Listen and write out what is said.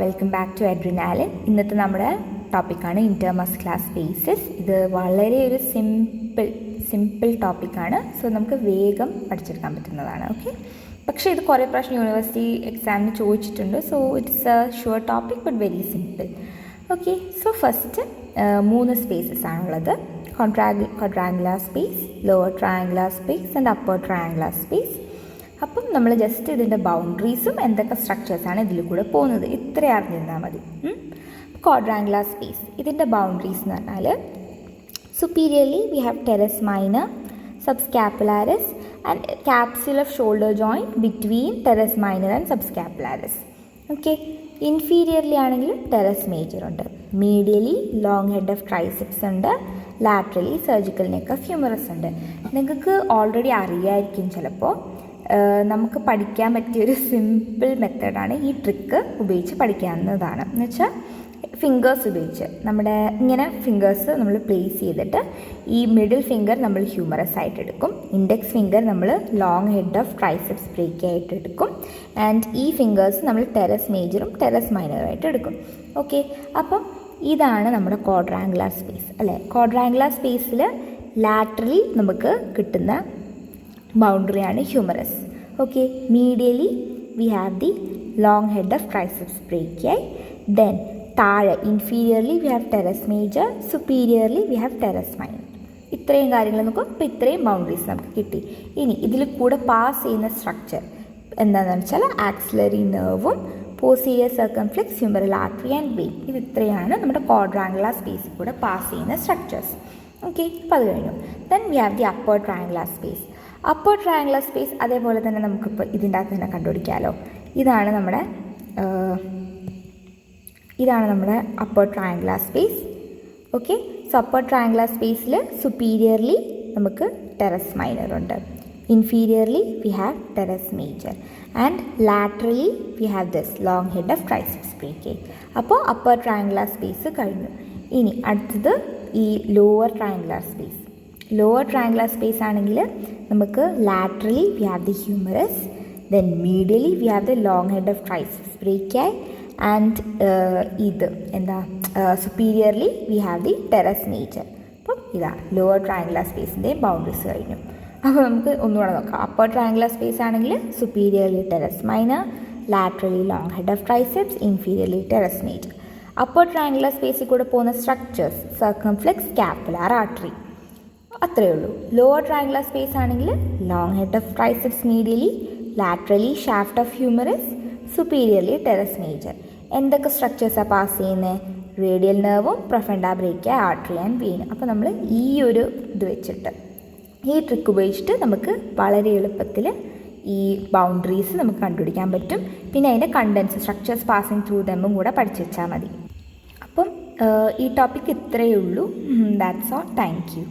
Welcome back to adrenaline. ഇന്നത്തെ നമ്മുടെ ടോപ്പിക്കാണ് ഇൻ്റർമസ്കുലർ സ്പേസസ്. ഇത് വളരെ ഒരു സിമ്പിൾ ടോപ്പിക്കാണ്. സോ നമുക്ക് വേഗം പഠിച്ചെടുക്കാൻ പറ്റുന്നതാണ്. ഓക്കെ, പക്ഷേ ഇത് കുറേ പ്രാവശ്യം യൂണിവേഴ്സിറ്റി എക്സാമിന് ചോദിച്ചിട്ടുണ്ട്. So it's A sure topic but very simple. Okay, so first 3 spaces ആണുള്ളത്: quadrangular space, lower triangular space and upper triangular space. അപ്പം നമ്മൾ ജസ്റ്റ് ഇതിൻ്റെ ബൗണ്ടറീസും എന്തൊക്കെ സ്ട്രക്ചേഴ്സാണ് ഇതിൽ കൂടെ പോകുന്നത് ഇത്ര അറിഞ്ഞിരുന്നാൽ മതി. ക്വാഡ്രാങ്കുലർ സ്പേസ്, ഇതിൻ്റെ ബൗണ്ടറീസ് എന്ന് പറഞ്ഞാൽ superiorly we have teres minor, subscapularis and capsule of shoulder joint between teres minor and subscapularis. Okay, inferiorly ആണെങ്കിൽ ടെറസ് മേജർ ഉണ്ട്, medially long head of triceps ഉണ്ട്, laterally surgical neck of humerus ഉണ്ട്. നിങ്ങൾക്ക് already അറിയായിരിക്കും ചിലപ്പോൾ. നമുക്ക് പഠിക്കാൻ പറ്റിയൊരു സിമ്പിൾ മെത്തേഡാണ് ഈ ട്രിക്ക് ഉപയോഗിച്ച് പഠിക്കാവുന്നതാണ്. എന്ന് വെച്ചാൽ ഫിംഗേഴ്സ് ഉപയോഗിച്ച് നമ്മുടെ ഇങ്ങനെ ഫിംഗേഴ്സ് നമ്മൾ പ്ലേസ് ചെയ്തിട്ട് ഈ മിഡിൽ ഫിംഗർ നമ്മൾ ഹ്യൂമറസ് ആയിട്ട് എടുക്കും, ഇൻഡെക്സ് ഫിംഗർ നമ്മൾ long head of triceps break ആയിട്ട് എടുക്കും, ആൻഡ് ഈ ഫിംഗേഴ്സ് നമ്മൾ ടെറസ് മേജറും ടെറസ് മൈനറുമായിട്ട് എടുക്കും. ഓക്കെ, അപ്പം ഇതാണ് നമ്മുടെ ക്വാഡ്രാങ്കുലർ സ്പേസ് അല്ലേ. ക്വാഡ്രാങ്കുലർ സ്പേസിൽ ലാറ്ററലി നമുക്ക് കിട്ടുന്ന ബൗണ്ടറിയാണ് humerus. Okay, medially we have the long head of triceps brachii. Then താഴെ inferiorly we have teres major, superiorly we have teres minor. ഇത്രയും കാര്യങ്ങൾ നോക്കും. അപ്പോൾ ഇത്രയും ബൗണ്ടറീസ് നമുക്ക് കിട്ടി. ഇനി ഇതിൽ കൂടെ പാസ് ചെയ്യുന്ന സ്ട്രക്ചർ എന്താണെന്ന് വെച്ചാൽ ആക്സിലറി നെർവും posterior circumflex humeral artery and vein. ഇത് ഇത്രയാണ് നമ്മുടെ ക്വാഡ്രാങ്കുലർ സ്പേസിൽ കൂടെ പാസ് ചെയ്യുന്ന സ്ട്രക്ചേഴ്സ്. ഓക്കെ, അപ്പോൾ അത് കഴിഞ്ഞു. Then we have the upper triangular space. Upper triangular space അതേപോലെ തന്നെ നമുക്കിപ്പോൾ ഇതിൻ്റെ അകത്ത് തന്നെ കണ്ടുപിടിക്കാമല്ലോ. ഇതാണ് നമ്മുടെ upper triangular space. Okay, so upper triangular സ്പേസിൽ സുപ്പീരിയർലി നമുക്ക് ടെറസ് മൈനർ ഉണ്ട്, inferiorly we have teres major and laterally we have this long head of triceps ബ്രേക്കിംഗ്. അപ്പോൾ അപ്പർ ട്രയാങ്കുലർ സ്പേസ് കഴിഞ്ഞു. ഇനി അടുത്തത് ഈ lower triangular space. Lower triangular space ആണെങ്കിൽ നമുക്ക് laterally we have the humerus, then medially we have the long head of triceps brachii and superiorly we have the teres major. അപ്പം ഇതാണ് lower triangular സ്പേസിൻ്റെ boundaries കഴിഞ്ഞു. അപ്പോൾ നമുക്ക് ഒന്നുകൂടെ നോക്കാം. Upper triangular space ആണെങ്കിൽ superiorly teres minor, laterally long head of triceps, inferiorly teres major. Upper triangular സ്പേസിൽ കൂടെ പോകുന്ന സ്ട്രക്ചേഴ്സ് സർക്കംഫ്ലെക്സ്, സ്കാപ്പുലാർ ആർട്ടറി, അത്രയേ ഉള്ളൂ. ലോവർ ട്രയാങ്കുലർ സ്പേസ് ആണെങ്കിൽ long head of triceps medially, laterally shaft of humerus, superiorly teres major. എന്തൊക്കെ സ്ട്രക്ചേഴ്സാണ് pass ചെയ്യുന്നത്? Radial നെർവും profunda brachii artery and vein. അപ്പോൾ നമ്മൾ ഈ ഒരു ഇത് വെച്ചിട്ട് ഈ ട്രിക്ക് ഉപയോഗിച്ചിട്ട് നമുക്ക് വളരെ എളുപ്പത്തിൽ ഈ ബൗണ്ടറീസ് നമുക്ക് കണ്ടുപിടിക്കാൻ പറ്റും. പിന്നെ അതിൻ്റെ കണ്ടൻസ് സ്ട്രക്ചേഴ്സ് പാസിങ് ത്രൂ ദെമ്മും കൂടെ പഠിച്ചു വെച്ചാൽ മതി. അപ്പം ഈ ടോപ്പിക്ക് ഇത്രയേ ഉള്ളൂ. That's all. Thank you.